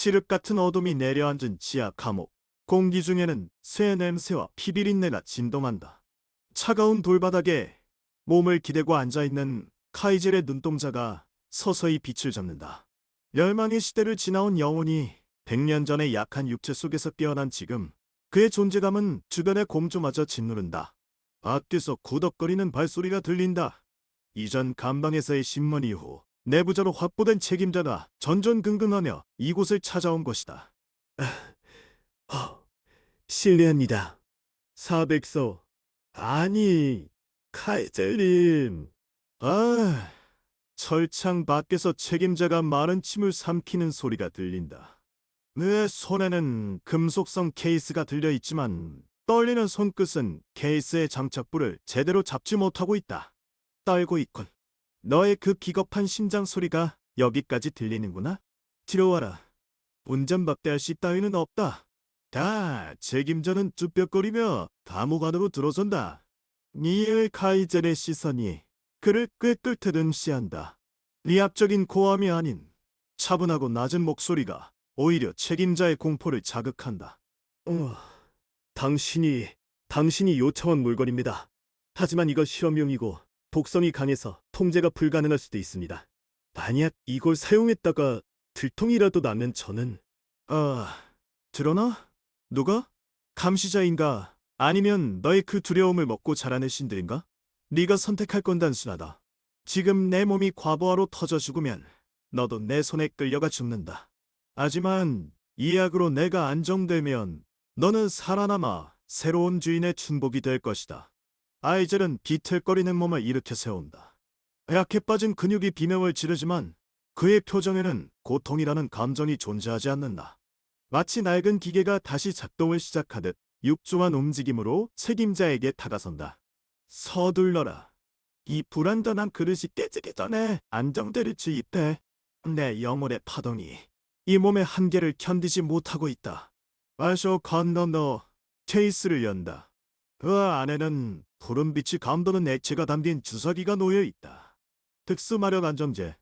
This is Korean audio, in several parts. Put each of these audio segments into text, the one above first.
칠흑 같은 어둠이 내려앉은 지하 감옥. 공기 중에는 쇠 냄새와 피비린내가 진동한다. 차가운 돌바닥에 몸을 기대고 앉아있는 카이젤의 눈동자가 서서히 빛을 잡는다. 멸망의 시대를 지나온 영혼이 100년 전의 약한 육체 속에서 깨어난 지금 그의 존재감은 주변의 공조마저 짓누른다. 밖에서 구덕거리는 발소리가 들린다. 이전 감방에서의 신문 이후 내부자로 확보된 책임자가 전전긍긍하며 이곳을 찾아온 것이다. 실례합니다. 사백서. 아니, 카이젤님. 철창 밖에서 책임자가 마른 침을 삼키는 소리가 들린다. 내 손에는 금속성 케이스가 들려있지만 떨리는 손끝은 케이스의 장착부를 제대로 잡지 못하고 있다. 떨고 있군. 너의 그 기겁한 심장 소리가 여기까지 들리는구나? 들어와라. 운전박대할 시 따위는 없다. 다 책임자는 쭈뼛거리며 감옥 안으로 들어선다. 니엘 카이젤의 시선이 그를 꿰뚫듯 응시한다. 리압적인 고함이 아닌 차분하고 낮은 목소리가 오히려 책임자의 공포를 자극한다. 당신이 요청한 물건입니다. 하지만 이건 실험용이고 독성이 강해서 통제가 불가능할 수도 있습니다. 만약 이걸 사용했다가 들통이라도 나면 저는... 들어나? 누가? 감시자인가? 아니면 너의 그 두려움을 먹고 자라는 신들인가? 네가 선택할 건 단순하다. 지금 내 몸이 과부하로 터져 죽으면 너도 내 손에 끌려가 죽는다. 하지만 이 약으로 내가 안정되면 너는 살아남아 새로운 주인의 충복이 될 것이다. 아이젤은 비틀거리는 몸을 일으켜 세운다. 약해 빠진 근육이 비명을 지르지만 그의 표정에는 고통이라는 감정이 존재하지 않는다. 마치 낡은 기계가 다시 작동을 시작하듯 육중한 움직임으로 책임자에게 다가선다. 서둘러라. 이 불완전한 그릇이 깨지기 전에 안정대를 주입해. 내 영혼의 파동이 이 몸의 한계를 견디지 못하고 있다. 마셔 건너너 케이스를 연다. 그 안에는 푸른빛이 감도는 액체가 담긴 주사기가 놓여있다. 특수마력 안정제.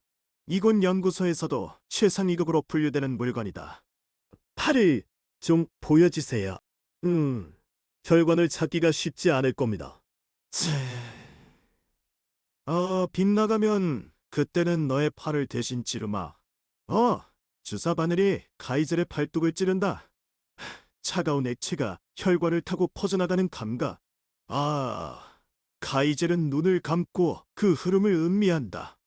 이곳 연구소에서도 최상 위급으로 분류되는 물건이다. 팔을 좀 보여주세요. 혈관을 찾기가 쉽지 않을 겁니다. 빗나가면 그때는 너의 팔을 대신 찌르마. 주사 바늘이 카이젤의 팔뚝을 찌른다. 차가운 액체가 혈관을 타고 퍼져나가는 감각. 카이젤은 눈을 감고 그 흐름을 음미한다.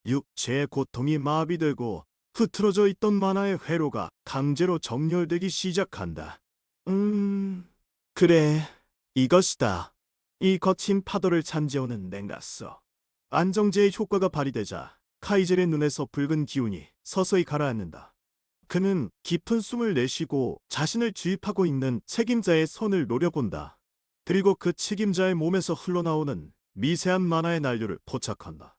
육체의 고통이 마비되고 흐트러져 있던 만화의 회로가 강제로 정렬되기 시작한다. 그래, 이것이다. 이 거친 파도를 잠재우는 냉각수. 안정제의 효과가 발휘되자 카이젤의 눈에서 붉은 기운이 서서히 가라앉는다. 그는 깊은 숨을 내쉬고 자신을 주입하고 있는 책임자의 손을 노려본다. 그리고 그 책임자의 몸에서 흘러나오는 미세한 만화의 난류를 포착한다.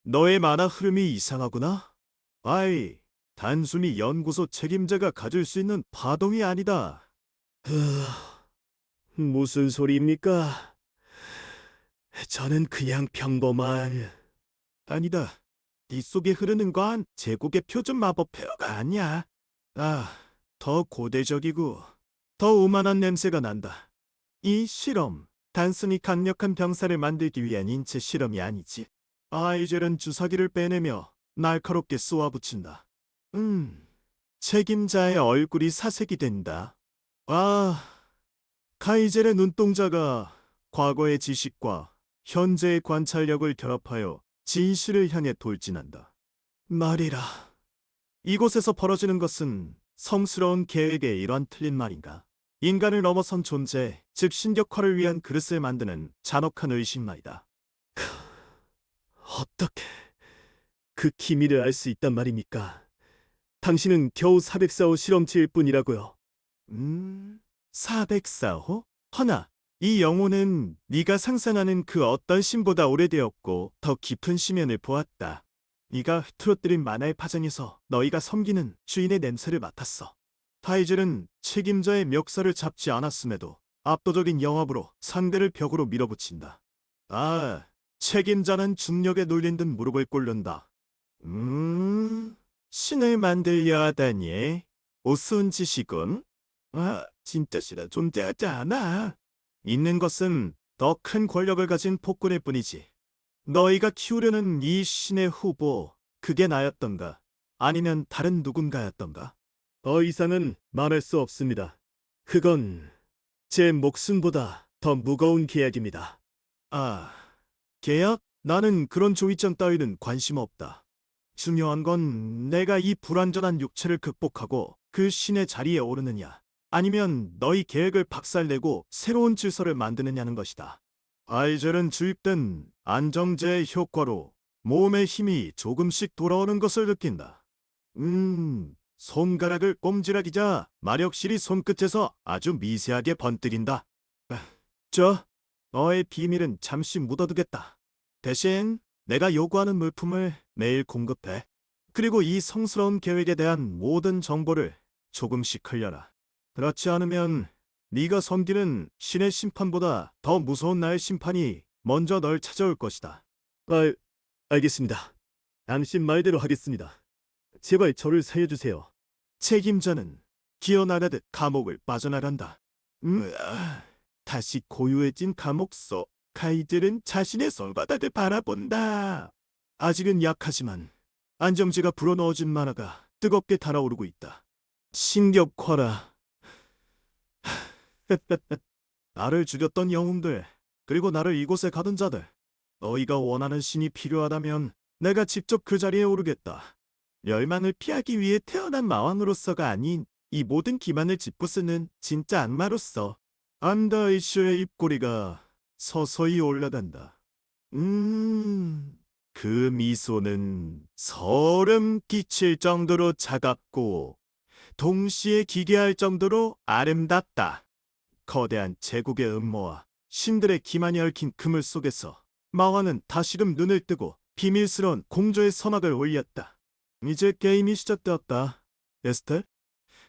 너의 만화 흐름이 이상하구나? 단순히 연구소 책임자가 가질 수 있는 파동이 아니다. 무슨 소리입니까? 저는 그냥 평범한... 아니다. 네 속에 흐르는 건 제국의 표준 마법 폐허가 아니야. 더 고대적이고 더 오만한 냄새가 난다. 이 실험, 단순히 강력한 병사를 만들기 위한 인체 실험이 아니지. 아이젤은 주사기를 빼내며 날카롭게 쏘아붙인다. 책임자의 얼굴이 사색이 된다. 카이젤의 눈동자가 과거의 지식과 현재의 관찰력을 결합하여 진실을 향해 돌진한다. 말이라. 이곳에서 벌어지는 것은 성스러운 계획의 일환 틀린 말인가? 인간을 넘어선 존재, 즉 신격화를 위한 그릇을 만드는 잔혹한 의식 말이다. 어떻게 그 기밀을 알 수 있단 말입니까? 당신은 겨우 404호 실험체일 뿐이라고요. 404호? 허나 이 영혼은 네가 상상하는 그 어떤 신보다 오래되었고 더 깊은 심연을 보았다. 네가 흐트러뜨린 만화의 파장에서 너희가 섬기는 주인의 냄새를 맡았어. 타이젤은 책임자의 멱살을 잡지 않았음에도 압도적인 영합으로 상대를 벽으로 밀어붙인다. 책임자는 중력에 눌린 듯 무릎을 꿇는다. 신을 만들려 하다니 우스운 짓이군. 아, 진짜 신은 존재하지 않아. 있는 것은 더 큰 권력을 가진 폭군일 뿐이지. 너희가 키우려는 이 신의 후보, 그게 나였던가? 아니면 다른 누군가였던가? 더 이상은 말할 수 없습니다. 그건 제 목숨보다 더 무거운 계약입니다. 아, 계약? 나는 그런 조이장 따위는 관심 없다. 중요한 건 내가 이 불완전한 육체를 극복하고 그 신의 자리에 오르느냐, 아니면 너희 계획을 박살내고 새로운 질서를 만드느냐는 것이다. 아이젤은 주입된 안정제의 효과로 몸의 힘이 조금씩 돌아오는 것을 느낀다. 손가락을 꼼지락이자 마력실이 손끝에서 아주 미세하게 번뜩인다. 저, 너의 비밀은 잠시 묻어두겠다. 대신 내가 요구하는 물품을 매일 공급해. 그리고 이 성스러운 계획에 대한 모든 정보를 조금씩 흘려라. 그렇지 않으면 네가 섬기는 신의 심판보다 더 무서운 나의 심판이 먼저 널 찾아올 것이다. 알겠습니다. 당신 말대로 하겠습니다. 제발 저를 살려주세요. 책임자는 기어나가듯 감옥을 빠져나간다. 다시 고요해진 감옥 속 카이젤은 자신의 손바닥을 바라본다. 아직은 약하지만 안정제가 불어넣어진 만화가 뜨겁게 달아오르고 있다. 신격화라. 나를 죽였던 영웅들, 그리고 나를 이곳에 가둔 자들. 너희가 원하는 신이 필요하다면 내가 직접 그 자리에 오르겠다. 멸망을 피하기 위해 태어난 마왕으로서가 아닌 이 모든 기만을 짚부수는 진짜 악마로서. 안다이쇼의 입꼬리가 서서히 올라간다. 그 미소는 소름 끼칠 정도로 차갑고 동시에 기괴할 정도로 아름답다. 거대한 제국의 음모와 신들의 기만이 얽힌 그물 속에서 마왕은 다시금 눈을 뜨고 비밀스러운 공조의 서막을 올렸다. 이제 게임이 시작되었다. 에스텔?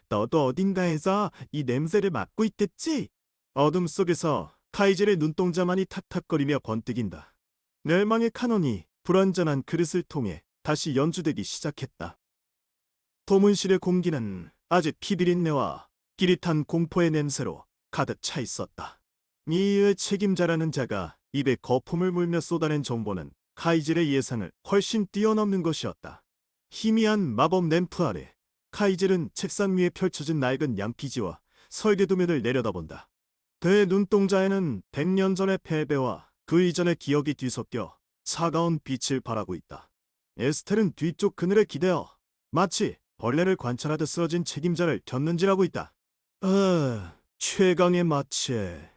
너도 어딘가에서 이 냄새를 맡고 있댔지? 어둠 속에서 카이젤의 눈동자만이 탁탁거리며 번뜩인다. 멸망의 카논이 불완전한 그릇을 통해 다시 연주되기 시작했다. 도문실의 공기는 아직 피비린내와 끼릿한 공포의 냄새로 가득 차 있었다. 이 일의 책임자라는 자가 입에 거품을 물며 쏟아낸 정보는 카이젤의 예상을 훨씬 뛰어넘는 것이었다. 희미한 마법 램프 아래 카이젤은 책상 위에 펼쳐진 낡은 양피지와 설계도면을 내려다본다. 그의 눈동자에는 100년 전의 패배와 그 이전의 기억이 뒤섞여 차가운 빛을 발하고 있다. 에스텔은 뒤쪽 그늘에 기대어 마치 벌레를 관찰하듯 쓰러진 책임자를 곁눈질하고 있다. 최강의 마체.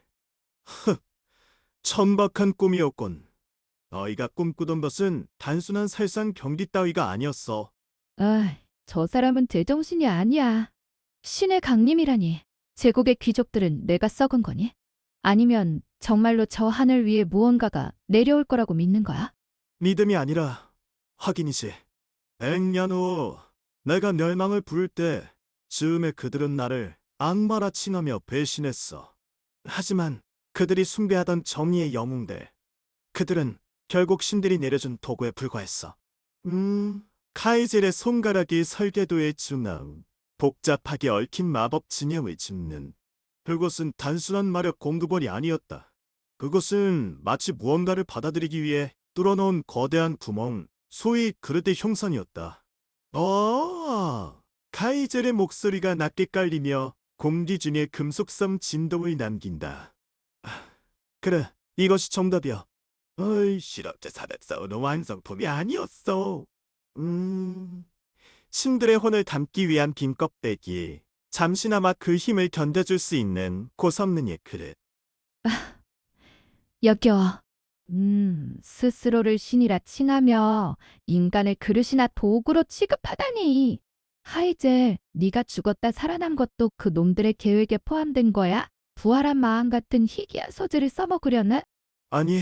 천박한 꿈이었군. 너희가 꿈꾸던 것은 단순한 살상 경기 따위가 아니었어. 저 사람은 제정신이 아니야. 신의 강림이라니. 제국의 귀족들은 내가 썩은 거니? 아니면 정말로 저 하늘 위에 무언가가 내려올 거라고 믿는 거야? 믿음이 아니라 확인이지. 100년 후 내가 멸망을 부를 때 즈음에 그들은 나를 악마라 칭하며 배신했어. 하지만 그들이 숭배하던 정의의 영웅들, 그들은 결국 신들이 내려준 도구에 불과했어. 카이젤의 손가락이 설계도의 중앙, 복잡하게 얽힌 마법 진영을 짚는. 그것은 단순한 마력 공급원이 아니었다. 그것은 마치 무언가를 받아들이기 위해 뚫어놓은 거대한 구멍, 소위 그릇의 형상이었다. 카이젤의 목소리가 낮게 깔리며 공기 중에 금속섬 진동을 남긴다. 그래, 이것이 정답이야. 실험자 400사원은 완성품이 아니었어. 신들의 혼을 담기 위한 빈 껍데기, 잠시나마 그 힘을 견뎌줄 수 있는 고성능의 그릇. 역겨워. 스스로를 신이라 칭하며 인간을 그릇이나 도구로 취급하다니. 하이젤, 네가 죽었다 살아난 것도 그 놈들의 계획에 포함된 거야? 부활한 마왕 같은 희귀한 소재를 써먹으려는? 아니,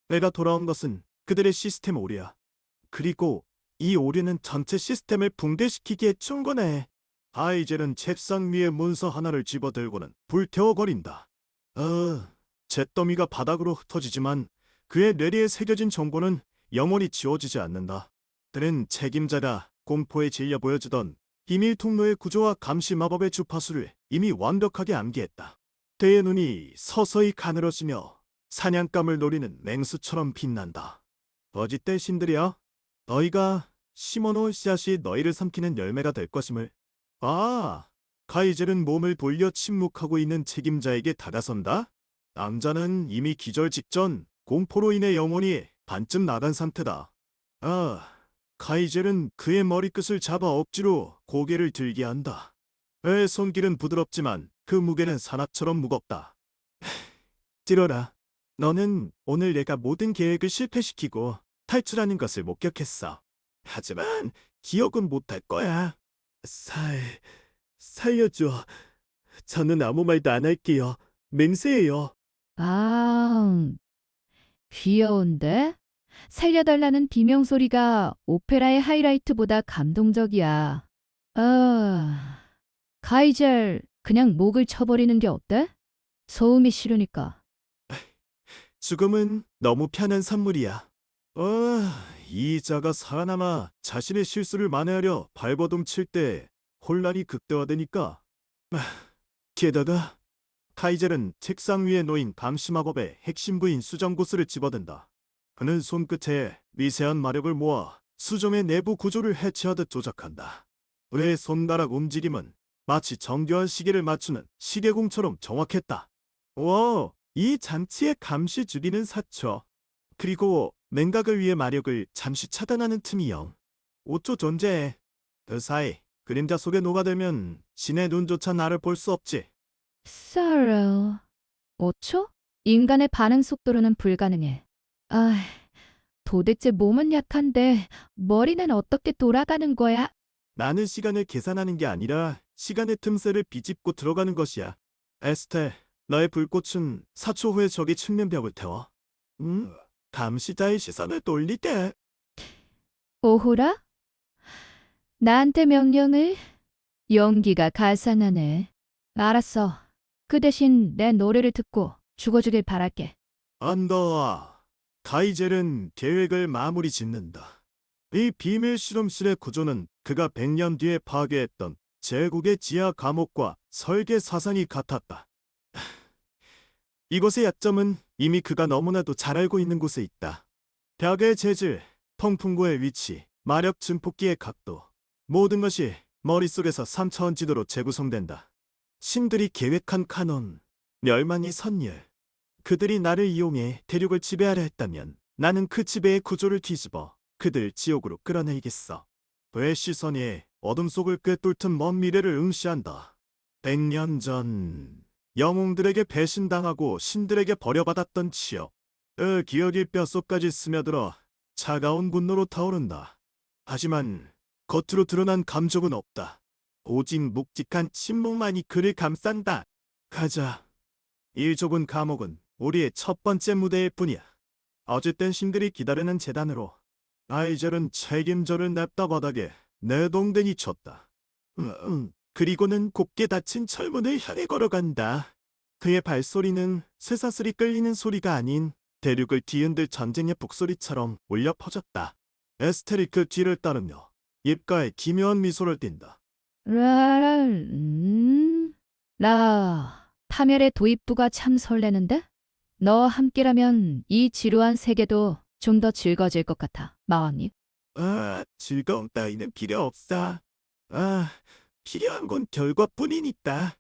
내가 돌아온 것은 그들의 시스템 오류야. 그리고 이 오류는 전체 시스템을 붕괴시키기에 충분해. 하이젤은 책상 위에 문서 하나를 집어들고는 불태워버린다. 잿더미가 바닥으로 흩어지지만 그의 뇌리에 새겨진 정보는 영원히 지워지지 않는다. 그는 책임자가 공포에 질려 보여주던 비밀 통로의 구조와 감시 마법의 주파수를 이미 완벽하게 암기했다. 그의 눈이 서서히 가늘어지며 사냥감을 노리는 맹수처럼 빛난다. 거짓된 신들이야. 너희가 심어놓은 씨앗이 너희를 삼키는 열매가 될 것임을. 아, 카이젤은 몸을 돌려 침묵하고 있는 책임자에게 다가선다. 남자는 이미 기절 직전 공포로 인해 영혼이 반쯤 나간 상태다. 아, 카이젤은 그의 머리끝을 잡아 억지로 고개를 들게 한다. 그의 손길은 부드럽지만 그 무게는 산악처럼 무겁다. 들어라. 너는 오늘 내가 모든 계획을 실패시키고 탈출하는 것을 목격했어. 하지만 기억은 못할 거야. 살려줘. 저는 아무 말도 안 할게요. 맹세해요. 아, 귀여운데? 살려달라는 비명소리가 오페라의 하이라이트보다 감동적이야. 가이젤, 그냥 목을 쳐버리는 게 어때? 소음이 싫으니까. 죽음은 너무 편한 선물이야. 이 자가 살아남아 자신의 실수를 만회하려 발버둥 칠 때 혼란이 극대화되니까. 게다가 카이젤은 책상 위에 놓인 감시 마법의 핵심 부인 수정구슬을 집어든다. 그는 손끝에 미세한 마력을 모아 수정의 내부 구조를 해체하듯 조작한다. 그의 손가락 움직임은 마치 정교한 시계를 맞추는 시계공처럼 정확했다. 와, 이 장치의 감시 줄이는 사초. 그리고 맹각을 위해 마력을 잠시 차단하는 틈이 5초 존재해. 그 사이 그림자 속에 녹아들면 신의 눈조차 나를 볼 수 없지. sorrow. 5초? 인간의 반응 속도로는 불가능해. 아, 도대체 몸은 약한데 머리는 어떻게 돌아가는 거야? 나는 시간을 계산하는 게 아니라 시간의 틈새를 비집고 들어가는 것이야. 에스텔, 너의 불꽃은 4초 후에 저기 측면벽을 태워. 감시자의 시선을 돌리게. 오호라? 나한테 명령을? 용기가 가상하네. 알았어. 그 대신 내 노래를 듣고 죽어주길 바랄게. 안더와. 카이젤은 계획을 마무리 짓는다. 이 비밀 실험실의 구조는 그가 100년 뒤에 파괴했던 제국의 지하 감옥과 설계 사상이 같았다. 이곳의 약점은 이미 그가 너무나도 잘 알고 있는 곳에 있다. 벽의 재질, 통풍구의 위치, 마력 증폭기의 각도, 모든 것이 머릿속에서 3차원 지도로 재구성된다. 신들이 계획한 카논, 멸망의 선율. 그들이 나를 이용해 대륙을 지배하려 했다면 나는 그 지배의 구조를 뒤집어 그들 지옥으로 끌어내리겠어. 그의 시선이 어둠 속을 꿰뚫든 먼 미래를 응시한다. 100년 전 영웅들에게 배신당하고 신들에게 버려받았던 지역. 그 기억이 뼛속까지 스며들어 차가운 분노로 타오른다. 하지만 겉으로 드러난 감정은 없다. 오직 묵직한 침묵만이 그를 감싼다. 가자. 이 좁은 감옥은 우리의 첫 번째 무대일 뿐이야. 어쨌든 신들이 기다리는 재단으로 아이젤은 책임져를 냅다 바닥에 내동댕이 쳤다. 그리고는 곱게 닫힌 철문을 향해 걸어간다. 그의 발소리는 쇠사슬이 끌리는 소리가 아닌 대륙을 뒤흔들 전쟁의 북소리처럼 울려 퍼졌다. 에스텔이 그 뒤를 따르며 입가에 기묘한 미소를 띈다. 파멸의 도입부가 참 설레는데? 너와 함께라면 이 지루한 세계도 좀 더 즐거워질 것 같아, 마왕님. 즐거움 따위는 필요 없어. 필요한 건 결과뿐이니까.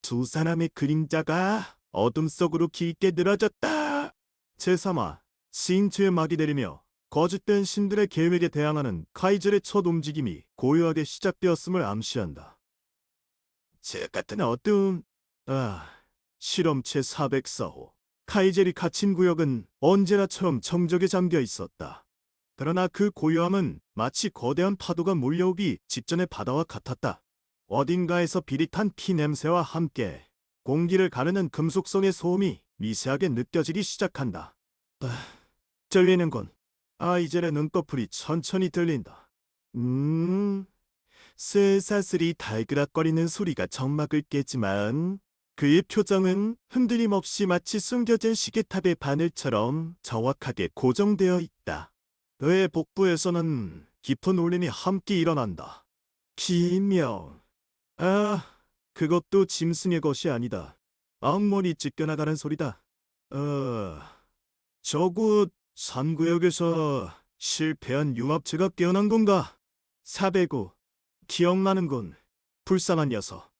두 사람의 그림자가 어둠 속으로 깊게 늘어졌다. 제3화 신투의 막이 내리며 거짓된 신들의 계획에 대항하는 카이젤의 첫 움직임이 고요하게 시작되었음을 암시한다. 제 같은 어둠. 실험체 404호. 카이젤이 갇힌 구역은 언제나처럼 정적에 잠겨 있었다. 그러나 그 고요함은 마치 거대한 파도가 몰려오기 직전의 바다와 같았다. 어딘가에서 비릿한 피 냄새와 함께 공기를 가르는 금속성의 소음이 미세하게 느껴지기 시작한다. 들리는군. 아이젤의 눈꺼풀이 천천히 들린다. 쇠사슬이 달그락거리는 소리가 정막을 깨지만 그의 표정은 흔들림 없이 마치 숨겨진 시계탑의 바늘처럼 정확하게 고정되어 있다. 그의 복부에서는 깊은 울림이 함께 일어난다. 기명. 아, 그것도 짐승의 것이 아니다. 악몽이 찢겨나가는 소리다. 저곳 산구역에서 실패한 융합체가 깨어난 건가? 405. 기억나는군. 불쌍한 녀석.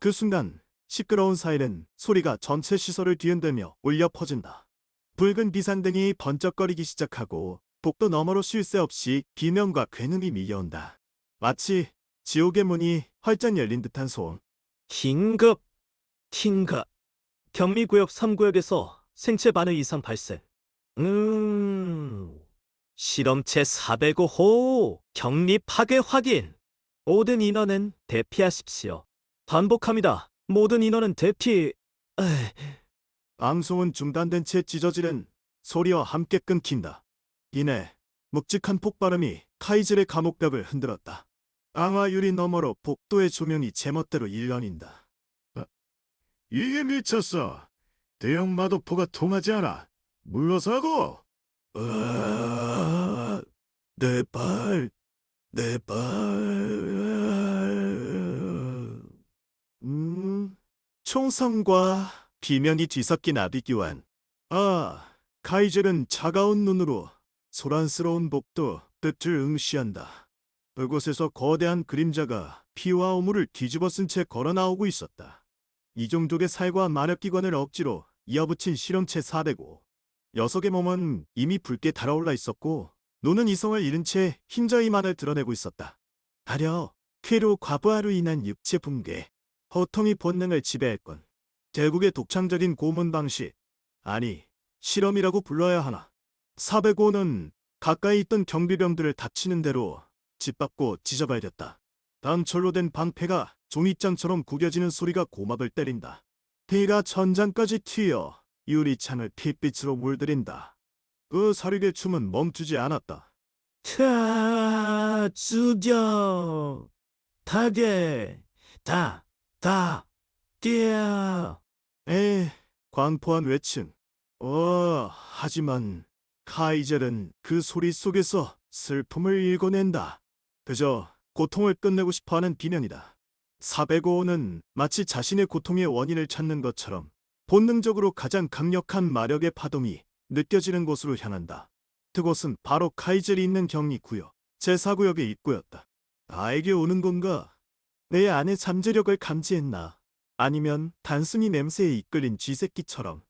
그 순간 시끄러운 사이렌 소리가 전체 시설을 뒤흔들며 울려 퍼진다. 붉은 비상등이 번쩍거리기 시작하고 복도 너머로 쉴 새 없이 비명과 굉음이 밀려온다. 마치 지옥의 문이 활짝 열린 듯한 소음. 긴급, 격리구역 3구역에서 생체 반응 이상 발생. 실험체 405호 격리 파괴 확인. 모든 인원은 대피하십시오. 반복합니다. 모든 인원은 대피. 앙송은 중단된 채 찢어지는 소리와 함께 끊긴다. 이내 묵직한 폭발음이 카이즐의 감옥벽을 흔들었다. 앙화유리 너머로 복도의 조명이 제멋대로 일렁인다. 이게 미쳤어. 대형 마도포가 통하지 않아. 물러서 하고. 내 발. 총성과 비명이 뒤섞인 아비규환. 카이젤은 차가운 눈으로 소란스러운 복도 끝을 응시한다. 그곳에서 거대한 그림자가 피와 오물을 뒤집어 쓴 채 걸어 나오고 있었다. 이종족의 살과 마력기관을 억지로 이어붙인 실험체 405. 녀석의 몸은 이미 붉게 달아올라 있었고 노는 이성을 잃은 채 흰저이만을 드러내고 있었다. 가려 쾌로 과부하로 인한 육체 붕괴, 호통이 본능을 지배했건 대국의 독창적인 고문 방식, 아니 실험이라고 불러야 하나. 405는 가까이 있던 경비병들을 다치는 대로 짓밟고 찢어발렸다. 단철로 된 방패가 종이장처럼 구겨지는 소리가 고막을 때린다. 피가 천장까지 튀어 유리창을 핏빛으로 물들인다. 그 사륙의 춤은 멈추지 않았다. 차, 죽여. 타게. 뛰어. 광포한 외침. 하지만 카이젤은 그 소리 속에서 슬픔을 읽어낸다. 그저 고통을 끝내고 싶어하는 비명이다. 405는 마치 자신의 고통의 원인을 찾는 것처럼 본능적으로 가장 강력한 마력의 파동이 느껴지는 곳으로 향한다. 그곳은 바로 카이젤이 있는 격리구역, 제4구역의 입구였다. 나에게 오는 건가? 내 안의 잠재력을 감지했나? 아니면 단순히 냄새에 이끌린 쥐새끼처럼.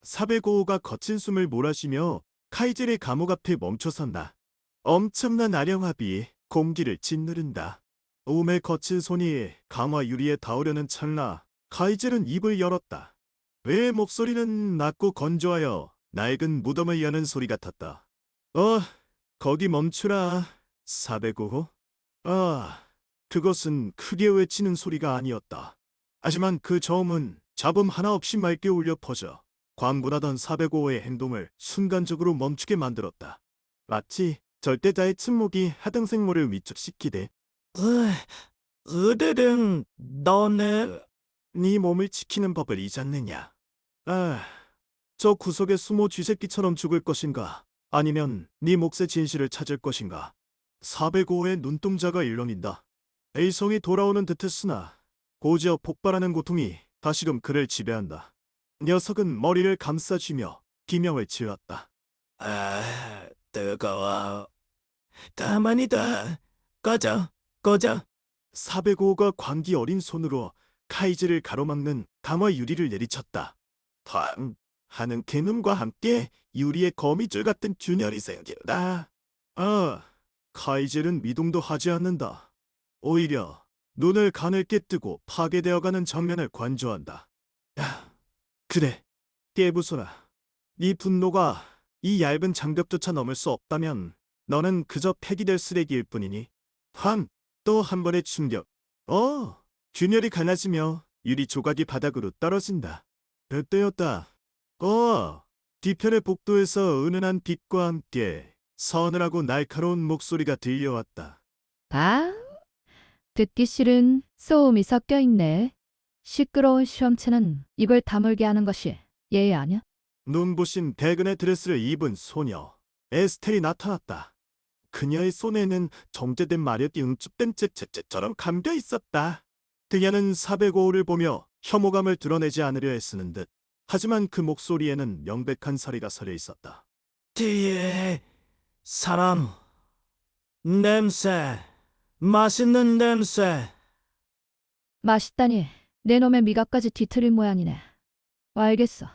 405가 거친 숨을 몰아쉬며 카이젤의 감옥 앞에 멈춰선다. 엄청난 아령합이 공기를 짓누른다. 오음의 거친 손이 강화 유리에 닿으려는 찰나 카이젤은 입을 열었다. 왜 목소리는 낮고 건조하여 낡은 무덤을 여는 소리 같았다. 거기 멈추라, 405호. 그것은 크게 외치는 소리가 아니었다. 하지만 그 저음은 잡음 하나 없이 맑게 울려 퍼져 광분하던 405의 행동을 순간적으로 멈추게 만들었다. 마치 절대자의 침묵이 하등생물을 위축시키되 으드등, 너네. 네 몸을 지키는 법을 잊었느냐. 저 구석에 숨어 쥐새끼처럼 죽을 것인가? 아니면 네 몫의 진실을 찾을 것인가? 405의 눈동자가 일렁인다. A성이 돌아오는 듯했으나 고지어 폭발하는 고통이 다시금 그를 지배한다. 녀석은 머리를 감싸쥐며 비명을 지었다. 뜨거워. 가만히 둬. 꺼져. 405가 광기 어린 손으로 카이즈를 가로막는 강화 유리를 내리쳤다. 팡! 하는 개음과 함께 유리의 거미줄 같은 균열이 생긴다. 카이젤은 미동도 하지 않는다. 오히려 눈을 가늘게 뜨고 파괴되어가는 장면을 관조한다. 그래, 깨부숴라. 네 분노가 이 얇은 장벽조차 넘을 수 없다면 너는 그저 폐기될 쓰레기일 뿐이니. 또 한 번의 충격. 균열이 갈라지며 유리 조각이 바닥으로 떨어진다. 그때였다. 뒤편의 복도에서 은은한 빛과 함께 서늘하고 날카로운 목소리가 들려왔다. 듣기 싫은 소음이 섞여 있네. 시끄러운 실험체는 입을 다물게 하는 것이 예의 아니야? 눈부신 백은의 드레스를 입은 소녀 에스텔이 나타났다. 그녀의 손에는 정제된 마력이 응축된 째째째처럼 감겨 있었다. 그녀는 405를 보며 혐오감을 드러내지 않으려 애쓰는 듯. 하지만 그 목소리에는 명백한 사리가 서려 있었다. 뒤에 사람 냄새 맛있는 냄새. 맛있다니 내 놈의 미각까지 뒤틀린 모양이네. 알겠어.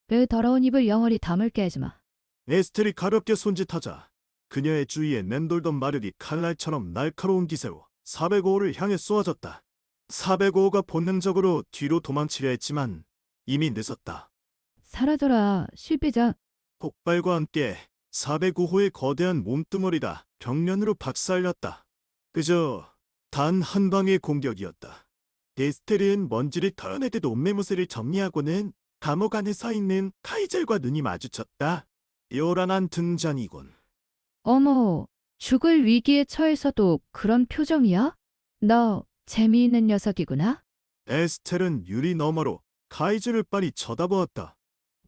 그 더러운 입을 영원히 다물게 해주마. 에스텔이 가볍게 손짓하자 그녀의 주위에 맴돌던 마력이 칼날처럼 날카로운 기세로 405를 향해 쏘아졌다. 405가 본능적으로 뒤로 도망치려 했지만 이미 늦었다. 사라져라 실비장. 폭발과 함께 405호의 거대한 몸뚱어리가 벽면으로 박살났다. 그저 단 한 방의 공격이었다. 에스테르는 먼지를 털어내듯 옷매무새를 정리하고는 감옥 안에 서 있는 카이젤과 눈이 마주쳤다. 요란한 등장이군. 어머, 죽을 위기에 처해서도 그런 표정이야? 너 재미있는 녀석이구나. 에스텔은 유리 너머로 카이즈를 빤히 쳐다보았다.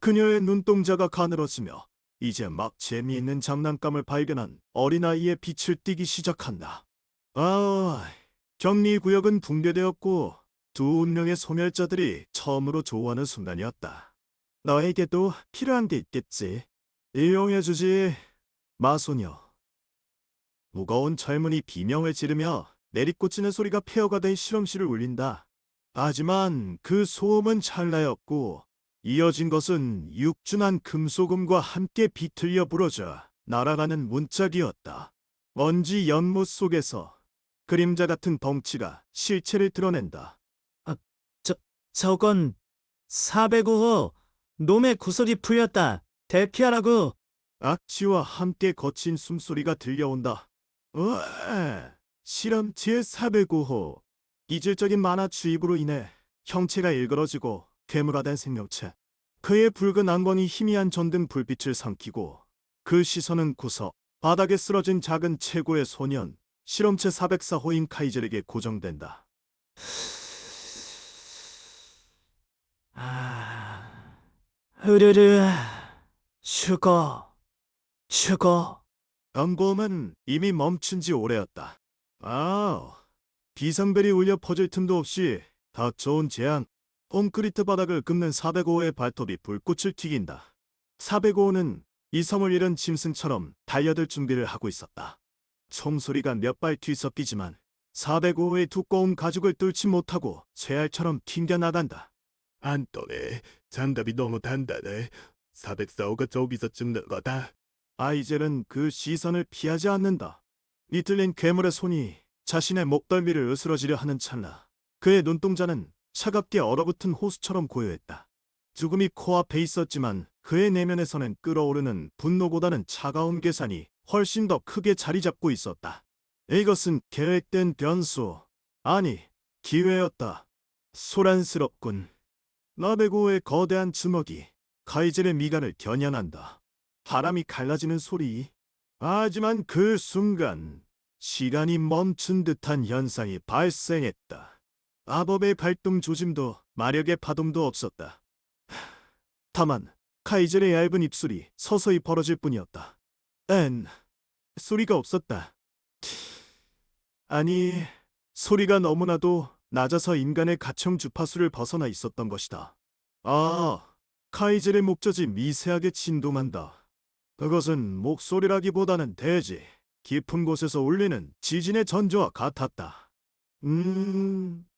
그녀의 눈동자가 가늘어지며 이제 막 재미있는 장난감을 발견한 어린아이의 빛을 띠기 시작한다. 격리구역은 붕괴되었고 두 운명의 소멸자들이 처음으로 조우하는 순간이었다. 너에게도 필요한 게 있겠지. 이용해주지, 마소녀. 무거운 젊은이 비명을 지르며 내리꽂히는 소리가 폐허가 된 실험실을 울린다. 하지만 그 소음은 찰나였고 이어진 것은 육준한 금소금과 함께 비틀려 부러져 날아가는 문짝이었다. 먼지 연못 속에서 그림자 같은 덩치가 실체를 드러낸다. 저건 405호 놈의 구슬이 풀렸다. 대피하라고. 악취와 함께 거친 숨소리가 들려온다. 으아! 실험체 405호. 이질적인 만화 주입으로 인해 형체가 일그러지고 괴물화된 생명체. 그의 붉은 안광이 희미한 전등 불빛을 삼키고 그 시선은 구석 바닥에 쓰러진 작은 최고의 소년 실험체 404호인 카이젤에게 고정된다. 으르르 죽어. 연고음은 이미 멈춘 지 오래였다. 비상벨이 울려 퍼질 틈도 없이 다 좋은 재앙. 콘크리트 바닥을 긁는 405호의 발톱이 불꽃을 튀긴다. 405호는 이 섬을 잃은 짐승처럼 달려들 준비를 하고 있었다. 총소리가 몇 발 뒤섞이지만 405호의 두꺼운 가죽을 뚫지 못하고 쇠알처럼 튕겨나간다. 안토네, 장갑이 너무 단단해. 404호가 저기서 죽는 거다. 아이젤은 그 시선을 피하지 않는다. 이틀린 괴물의 손이 자신의 목덜미를 으스러지려 하는 찰나 그의 눈동자는 차갑게 얼어붙은 호수처럼 고요했다. 죽음이 코앞에 있었지만 그의 내면에서는 끓어오르는 분노보다는 차가운 계산이 훨씬 더 크게 자리 잡고 있었다. 이것은 계획된 변수, 아니 기회였다. 소란스럽군. 나베고의 거대한 주먹이 카이젤의 미간을 겨냥한다. 바람이 갈라지는 소리. 하지만 그 순간 시간이 멈춘 듯한 현상이 발생했다. 마법의 발동 조짐도 마력의 파동도 없었다. 다만 카이젤의 얇은 입술이 서서히 벌어질 뿐이었다. 소리가 없었다. 아니, 소리가 너무나도 낮아서 인간의 가청 주파수를 벗어나 있었던 것이다. 카이젤의 목젖이 미세하게 진동한다. 그것은 목소리라기보다는 대지, 깊은 곳에서 울리는 지진의 전조와 같았다.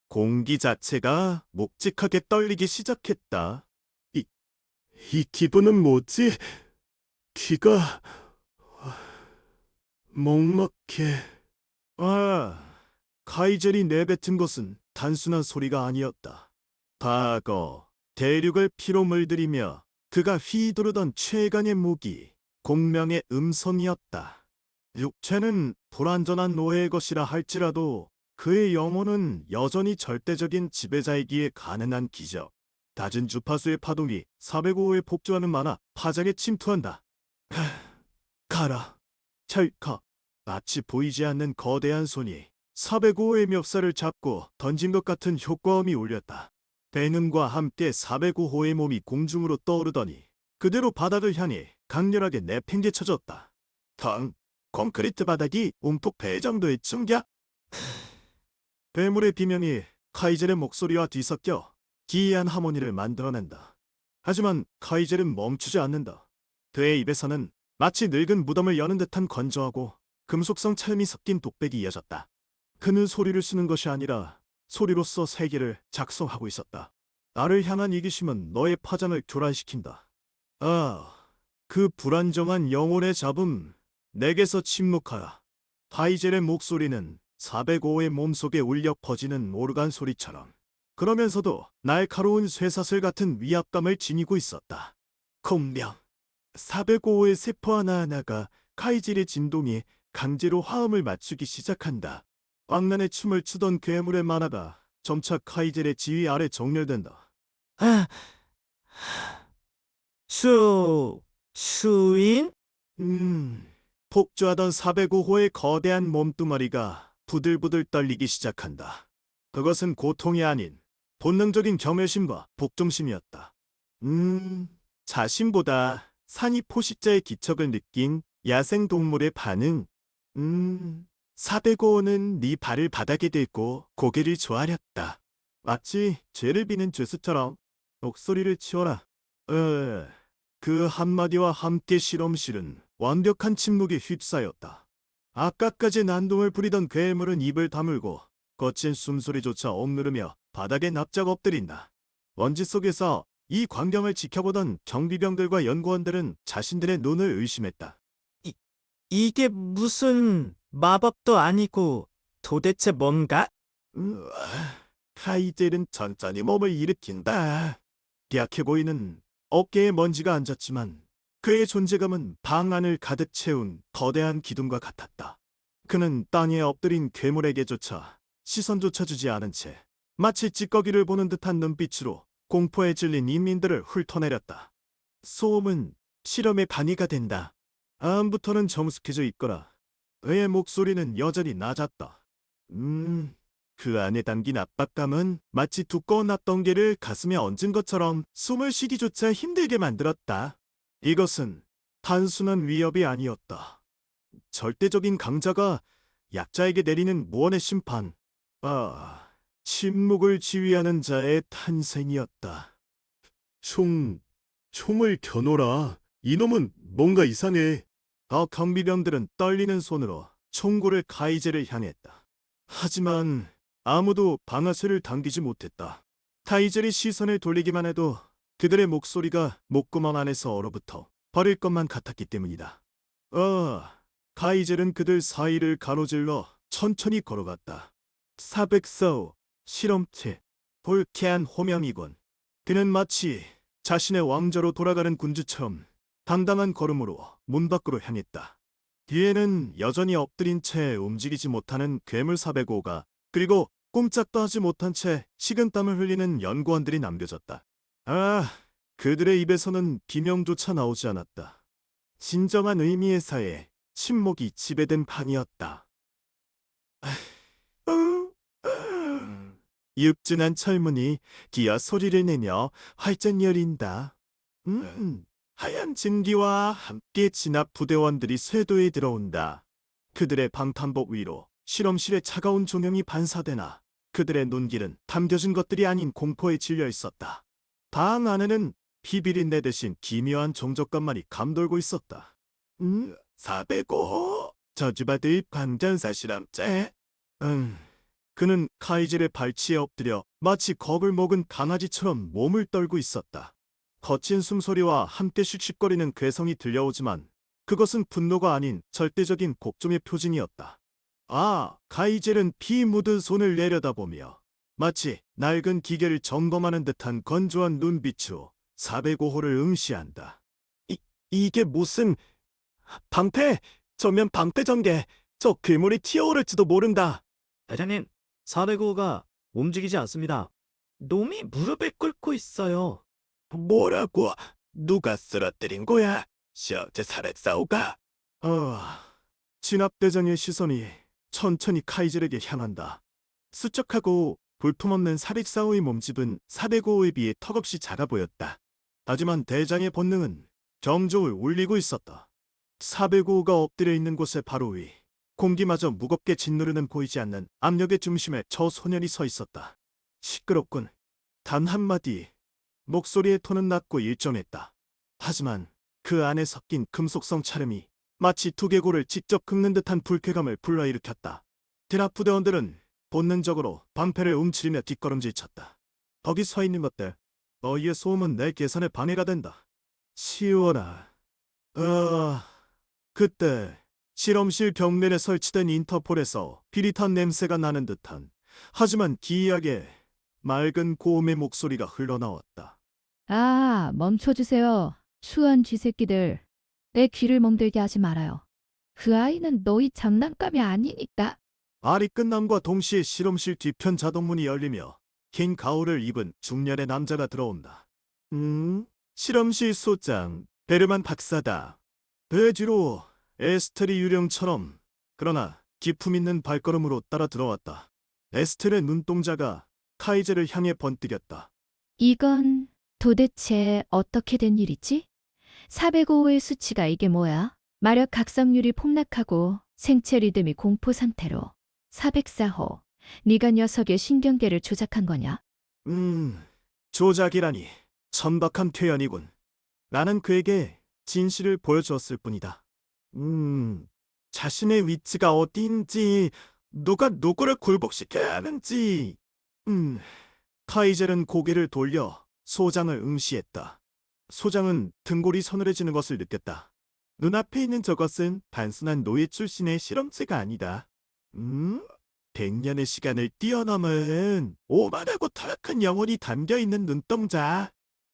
공기 자체가 묵직하게 떨리기 시작했다. 이 기분은 뭐지? 귀가 먹먹해. 카이젤이 내뱉은 것은 단순한 소리가 아니었다. 과거, 대륙을 피로 물들이며 그가 휘두르던 최강의 무기, 공명의 음성이었다. 육체는 불완전한 노예의 것이라 할지라도 그의 영혼은 여전히 절대적인 지배자이기에 가능한 기적. 낮은 주파수의 파동이 405호에 복주하는 만화 파장에 침투한다. 가라. 찰칵. 마치 보이지 않는 거대한 손이 405호의 멱살을 잡고 던진 것 같은 효과음이 울렸다. 배능과 함께 405호의 몸이 공중으로 떠오르더니 그대로 바닥을 향해 강렬하게 내팽개쳐졌다. 콘크리트 바닥이 움푹 배 정도의 충격. 괴물의 비명이 카이젤의 목소리와 뒤섞여 기이한 하모니를 만들어낸다. 하지만 카이젤은 멈추지 않는다. 그의 입에서는 마치 늙은 무덤을 여는 듯한 건조하고 금속성 찰미 섞인 독백이 이어졌다. 그는 소리를 쓰는 것이 아니라 소리로서 세계를 작성하고 있었다. 나를 향한 이기심은 너의 파장을 교란시킨다. 아, 그 불안정한 영혼의 잡음, 내게서 침묵하라. 카이젤의 목소리는 405의 몸속에 울려 퍼지는 오르간 소리처럼 그러면서도 날카로운 쇠사슬 같은 위압감을 지니고 있었다. 공명. 405의 세포 하나하나가 카이젤의 진동에 강제로 화음을 맞추기 시작한다. 광란의 춤을 추던 괴물의 만화가 점차 카이젤의 지휘 아래 정렬된다. 아, 수인? 폭주하던 405호의 거대한 몸뚱아리가 부들부들 떨리기 시작한다. 그것은 고통이 아닌 본능적인 경외심과 복종심이었다. 자신보다 산이 포식자의 기척을 느낀 야생동물의 반응. 405호는 네 발을 바닥에 대고 고개를 조아렸다. 마치 죄를 비는 죄수처럼 목소리를 치워라. 그 한마디와 함께 실험실은 완벽한 침묵에 휩싸였다. 아까까지 난동을 부리던 괴물은 입을 다물고 거친 숨소리조차 억누르며 바닥에 납작 엎드린다. 먼지 속에서 이 광경을 지켜보던 경비병들과 연구원들은 자신들의 눈을 의심했다. 이게 무슨 마법도 아니고 도대체 뭔가? 카이젤은 천천히 몸을 일으킨다. 약해 보이는 어깨에 먼지가 앉았지만 그의 존재감은 방 안을 가득 채운 거대한 기둥과 같았다. 그는 땅에 엎드린 괴물에게조차 시선조차 주지 않은 채 마치 찌꺼기를 보는 듯한 눈빛으로 공포에 질린 인민들을 훑어내렸다. 소음은 실험의 반의가 된다. 다음부터는 정숙해져 있거라. 그의 목소리는 여전히 낮았다. 그 안에 담긴 압박감은 마치 두꺼운 납덩개를 가슴에 얹은 것처럼 숨을 쉬기조차 힘들게 만들었다. 이것은 단순한 위협이 아니었다. 절대적인 강자가 약자에게 내리는 무언의 심판. 침묵을 지휘하는 자의 탄생이었다. 총을 겨눠라. 이놈은 뭔가 이상해. 경비병들은 떨리는 손으로 총구를 카이젤을 향했다. 하지만 아무도 방아쇠를 당기지 못했다. 카이젤이 시선을 돌리기만 해도 그들의 목소리가 목구멍 안에서 얼어붙어 버릴 것만 같았기 때문이다. 카이젤은 그들 사이를 가로질러 천천히 걸어갔다. 404호 실험체. 불쾌한 호명이군. 그는 마치 자신의 왕좌로 돌아가는 군주처럼 당당한 걸음으로 문 밖으로 향했다. 뒤에는 여전히 엎드린 채 움직이지 못하는 괴물 405가 그리고 꼼짝도 하지 못한 채 식은땀을 흘리는 연구원들이 남겨졌다. 그들의 입에서는 비명조차 나오지 않았다. 진정한 의미의 사에 침묵이 지배된 판이었다. 육진한 철문이 기어 소리를 내며 활짝 열린다. 하얀 증기와 함께 진압 부대원들이 쇄도에 들어온다. 그들의 방탄복 위로 실험실의 차가운 조명이 반사되나 그들의 눈길은 담겨진 것들이 아닌 공포에 질려 있었다. 방 안에는 비비린내 대신 기묘한 종족감만이 감돌고 있었다. 405호 저주받을 광전사 실험체. 그는 카이젤의 발치에 엎드려 마치 겁을 먹은 강아지처럼 몸을 떨고 있었다. 거친 숨소리와 함께 씩씩거리는 괴성이 들려오지만 그것은 분노가 아닌 절대적인 곡종의 표징이었다. 카이젤은 피 묻은 손을 내려다보며 마치 낡은 기계를 점검하는 듯한 건조한 눈빛으로 405호를 응시한다. 이게 무슨... 방패! 전면 방패 전개! 저 괴물이 튀어오를지도 모른다! 대장님, 405가 움직이지 않습니다. 놈이 무릎을 꿇고 있어요. 뭐라고? 누가 쓰러뜨린 거야? 실험체 살해싸우가? 진압대장의 시선이 천천히 카이젤에게 향한다. 수척하고 볼품없는 사백사오의 몸집은 405에 비해 턱없이 작아 보였다. 하지만 대장의 본능은 경종을 울리고 있었다. 405가 엎드려 있는 곳의 바로 위. 공기마저 무겁게 짓누르는 보이지 않는 압력의 중심에 저 소년이 서 있었다. 시끄럽군. 단 한마디. 목소리의 톤은 낮고 일정했다. 하지만 그 안에 섞인 금속성 차름이 마치 두개골을 직접 긁는 듯한 불쾌감을 불러일으켰다. 드랍 부대원들은 본능적으로 방패를 움츠리며 뒷걸음질 쳤다. 거기 서 있는 것들, 너희의 소음은 내 계산에 방해가 된다. 치워라. 그때 실험실 벽면에 설치된 인터폴에서 비릿한 냄새가 나는 듯한, 하지만 기이하게 맑은 고음의 목소리가 흘러나왔다. 아, 멈춰주세요. 추한 쥐새끼들. 내 귀를 멍들게 하지 말아요. 그 아이는 너희 장난감이 아니니까. 말이 끝남과 동시에 실험실 뒤편 자동문이 열리며 긴 가운을 입은 중년의 남자가 들어온다. 실험실 소장 베르만 박사다. 배 뒤로 에스텔이 유령처럼, 그러나 기품 있는 발걸음으로 따라 들어왔다. 에스텔의 눈동자가 카이제를 향해 번뜩였다. 이건 도대체 어떻게 된 일이지? 405의 수치가 이게 뭐야? 마력 각성률이 폭락하고 생체 리듬이 공포 상태로. 404호. 네가 녀석의 신경계를 조작한 거냐? 조작이라니 천박한 퇴연이군. 나는 그에게 진실을 보여주었을 뿐이다. 자신의 위치가 어디인지, 누가 누구를 굴복시켜야 하는지. 카이젤은 고개를 돌려 소장을 응시했다. 소장은 등골이 서늘해지는 것을 느꼈다. 눈앞에 있는 저것은 단순한 노예 출신의 실험체가 아니다. 100년의 시간을 뛰어넘은 오만하고 타락한 영혼이 담겨있는 눈동자.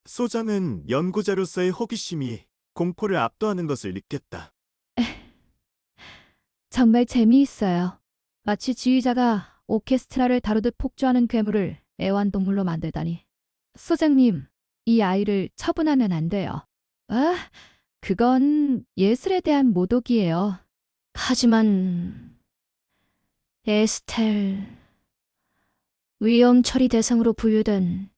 소장은 연구자로서의 호기심이 공포를 압도하는 것을 느꼈다. 정말 재미있어요. 마치 지휘자가 오케스트라를 다루듯 폭주하는 괴물을 애완동물로 만들다니. 소장님, 이 아이를 처분하면 안 돼요. 아, 그건 예술에 대한 모독이에요. 하지만 에스텔 위험 처리 대상으로 분류된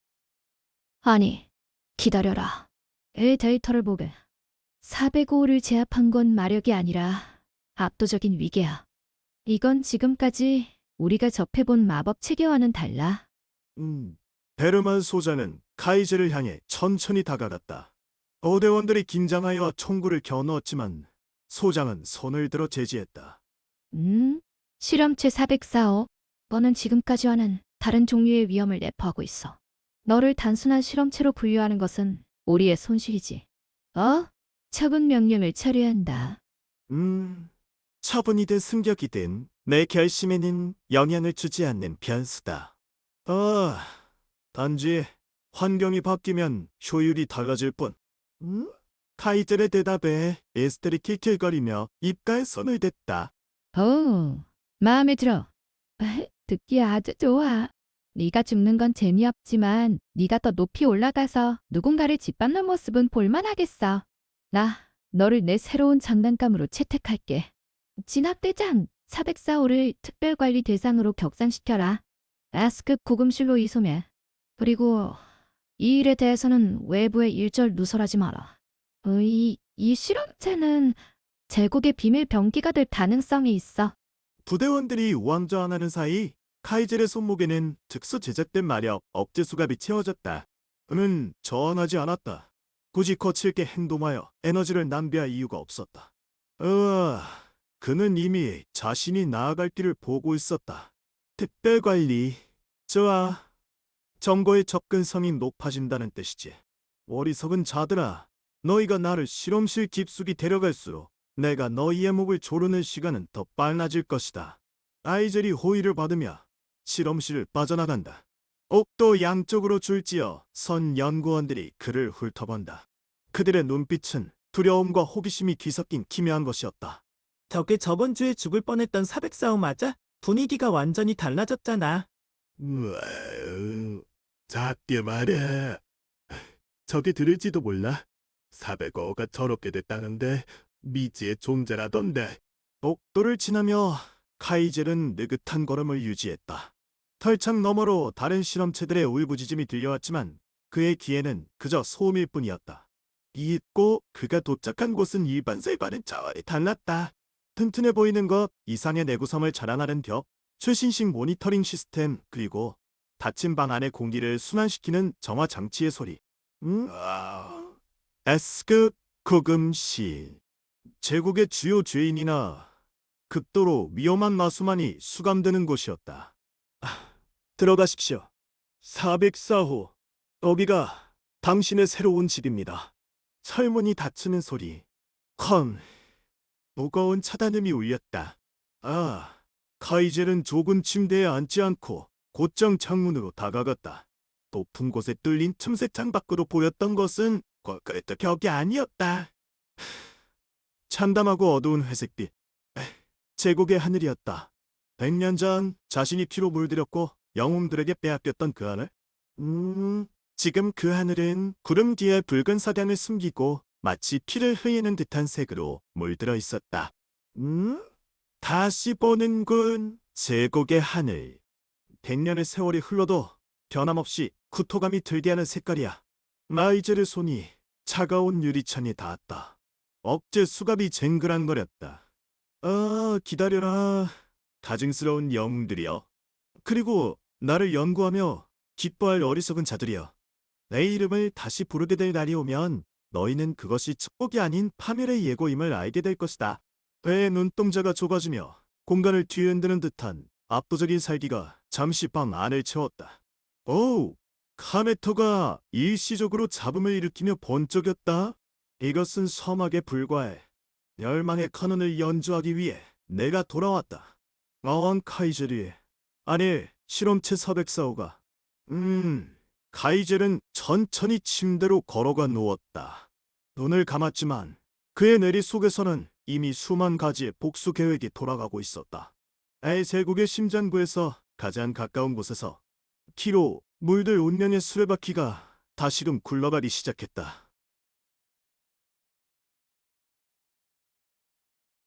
아니, 기다려라. 이 데이터를 보게. 405를 제압한 건 마력이 아니라 압도적인 위계야. 이건 지금까지 우리가 접해본 마법 체계와는 달라. 베르만 소장은 카이제를 향해 천천히 다가갔다. 어대원들이 긴장하여 총구를 겨누었지만 소장은 손을 들어 제지했다. 실험체 404호. 너는 지금까지와는 다른 종류의 위험을 내포하고 있어. 너를 단순한 실험체로 분류하는 것은 우리의 손실이지. 처분 명령을 처리한다. 처분이든 승격이든 내 결심에는 영향을 주지 않는 변수다. 단지 환경이 바뀌면 효율이 달라질 뿐. 카이젤의 대답에 에스텔이 킬킬거리며 입가에 손을 댔다. 오, 마음에 들어. 듣기 아주 좋아. 네가 죽는 건 재미없지만 네가 더 높이 올라가서 누군가를 짓밟는 모습은 볼만하겠어. 나 너를 내 새로운 장난감으로 채택할게. 진압대장 404호를 특별관리 대상으로 격상시켜라. S급 고금실로 이송해. 그리고 이 일에 대해서는 외부에 일절 누설하지 마라. 이 실험체는 제국의 비밀 병기가 될 가능성이 있어. 부대원들이 우왕좌왕하는 사이 카이젤의 손목에는 특수 제작된 마력 억제수갑이 채워졌다. 그는 저항하지 않았다. 굳이 거칠게 행동하여 에너지를 낭비할 이유가 없었다. 그는 이미 자신이 나아갈 길을 보고 있었다. 특별관리. 좋아. 정보의 접근성이 높아진다는 뜻이지. 어리석은 자들아. 너희가 나를 실험실 깊숙이 데려갈수록 내가 너희의 목을 조르는 시간은 더 빨라질 것이다. 아이젤이 호의를 받으며 실험실을 빠져나간다. 옥도 양쪽으로 줄지어 선 연구원들이 그를 훑어본다. 그들의 눈빛은 두려움과 호기심이 뒤섞인 기묘한 것이었다. 저게 저번 주에 죽을 뻔했던 404호 맞아? 분위기가 완전히 달라졌잖아. 작게 말해. 저게 들을지도 몰라. 405가 저렇게 됐다는데 미지의 존재라던데. 옥도를 지나며 카이젤은 느긋한 걸음을 유지했다. 털창 너머로 다른 실험체들의 울부짖음이 들려왔지만 그의 귀에는 그저 소음일 뿐이었다. 있고 그가 도착한 곳은 일반 세반은 차원이 달랐다. 튼튼해 보이는 것, 이상의 내구성을 자랑하는 벽, 최신식 모니터링 시스템, 그리고 닫힌 방 안의 공기를 순환시키는 정화 장치의 소리. S급 고금실. 제국의 주요 죄인이나 극도로 위험한 마수만이 수감되는 곳이었다. 들어가십시오. 404호. 여기가 당신의 새로운 집입니다. 철문이 닫히는 소리. 쾅. 무거운 차단음이 울렸다. 카이젤은 좁은 침대에 앉지 않고 곧장 창문으로 다가갔다. 높은 곳에 뚫린 틈새 창 밖으로 보였던 것은 콘크리트 벽이 아니었다. 참담하고 어두운 회색빛. 제국의 하늘이었다. 100년 전 자신이 피로 물들였고 영웅들에게 빼앗겼던 그 하늘? 지금 그 하늘은 구름 뒤에 붉은 석양을 숨기고 마치 피를 흘리는 듯한 색으로 물들어 있었다. 다시 보는군. 제국의 하늘. 100년의 세월이 흘러도 변함없이 구토감이 들게 하는 색깔이야. 마이젤의 손이 차가운 유리창에 닿았다. 억제 수갑이 쟁그랑거렸다. 기다려라. 가증스러운 영웅들이여. 그리고 나를 연구하며 기뻐할 어리석은 자들이여. 내 이름을 다시 부르게 될 날이 오면 너희는 그것이 축복이 아닌 파멸의 예고임을 알게 될 것이다. 배의 눈동자가 좁아지며 공간을 뒤흔드는 듯한 압도적인 살기가 잠시 방 안을 채웠다. 오우, 카메터가 일시적으로 잡음을 일으키며 번쩍였다. 이것은 서막에 불과해. 멸망의 카논을 연주하기 위해 내가 돌아왔다. 카이젤이. 아니, 실험체 404호가. 카이젤은 천천히 침대로 걸어가 누웠다. 눈을 감았지만 그의 내리 속에서는 이미 수만 가지의 복수 계획이 돌아가고 있었다. 제국의 심장부에서 가장 가까운 곳에서 키로 물들 운명의 수레바퀴가 다시금 굴러가기 시작했다.